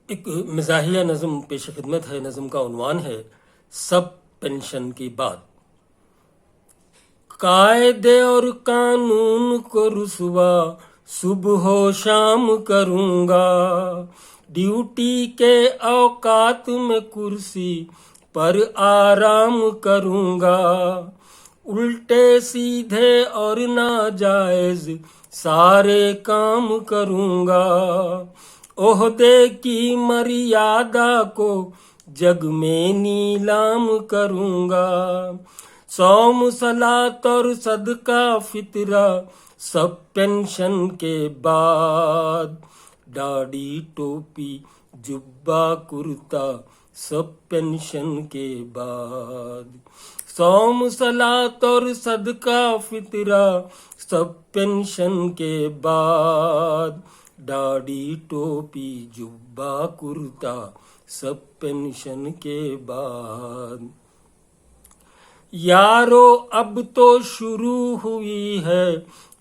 एक मिजाहिया नज़म पेश खिदमत है। नज़म का उन्वान है सब पेंशन की बात। कायदे और कानून को रुसवा सुबह शाम करूंगा, ड्यूटी के औकात में कुर्सी पर आराम करूंगा, उल्टे सीधे और नाजायज सारे काम करूंगा, ओहदे की मर्यादा को जग में नीलाम करूंगा, सौम सलात और सदका फितरा सब पेंशन के बाद, दाढ़ी टोपी जुब्बा कुर्ता सब पेंशन के बाद, सौम सलात और सदका फितरा सब पेंशन के बाद, दाढ़ी टोपी जुब्बा कुर्ता सब पेंशन के बाद। यारो अब तो शुरू हुई है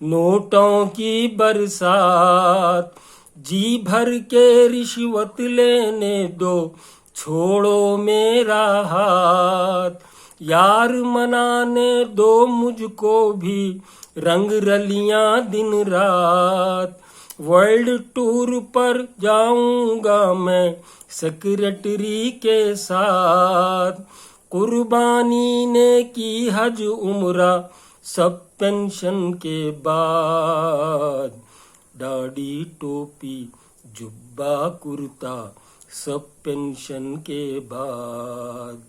नोटों की बरसात, जी भर के रिश्वत लेने दो छोड़ो मेरा हाथ, यार मनाने दो मुझको भी रंग रलियां दिन रात, वर्ल्ड टूर पर जाऊंगा मैं सेक्रेटरी के साथ, कुर्बानी ने की हज उम्रा सब पेंशन के बाद, दाढ़ी टोपी जुब्बा कुर्ता सब पेंशन के बाद,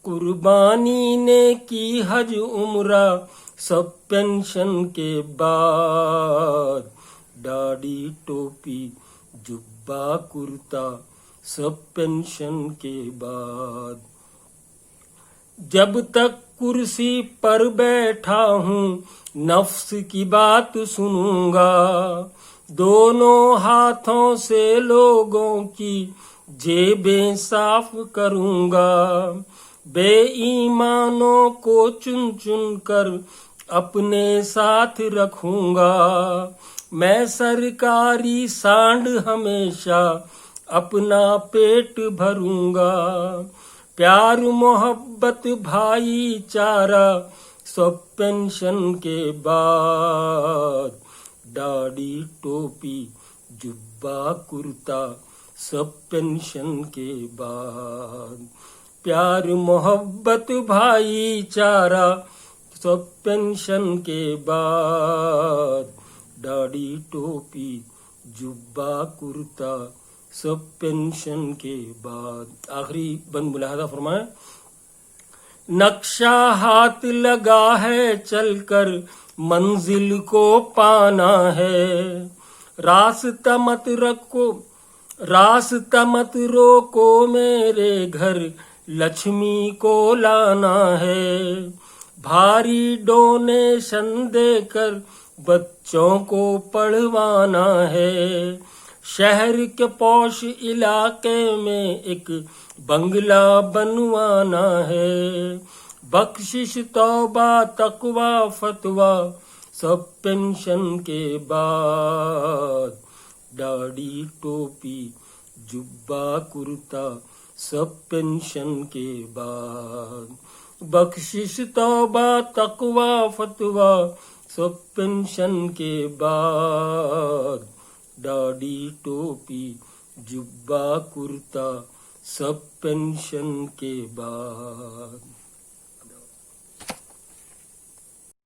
कुर्बानी ने की हज उम्रा सब पेंशन के बाद, दाढ़ी टोपी जुब्बा कुर्ता सब पेंशन के बाद। जब तक कुर्सी पर बैठा हूँ नफ्स की बात सुनूंगा, दोनों हाथों से लोगों की जेबें साफ करूंगा, बेईमानों को चुन चुन कर अपने साथ रखूंगा, मैं सरकारी सांड हमेशा अपना पेट भरूंगा, प्यार मोहब्बत भाईचारा सब पेंशन के बाद, दाढ़ी टोपी जुब्बा कुर्ता सब पेंशन के बाद, प्यार मोहब्बत भाईचारा सब पेंशन के बाद, दाढ़ी टोपी जुब्बा कुर्ता सब पेंशन के बाद। आखिरी बंद मुलाहजा फरमाए। नक्शा हाथ लगा है चलकर मंजिल को पाना है, रास्ता मत रोको मेरे घर लक्ष्मी को लाना है, भारी डोनेशन देकर बच्चों को पढ़वाना है, शहर के पौश इलाके में एक बंगला बनवाना है, बख्शिश तौबा तकवा फतवा सब पेंशन के बाद, दाढ़ी टोपी जुब्बा कुर्ता सब पेंशन के बाद, बख्शिश तौबा तकवा फतवा सब पेंशन के बाद, दाढ़ी टोपी जुब्बा कुर्ता सब पेंशन के बाद।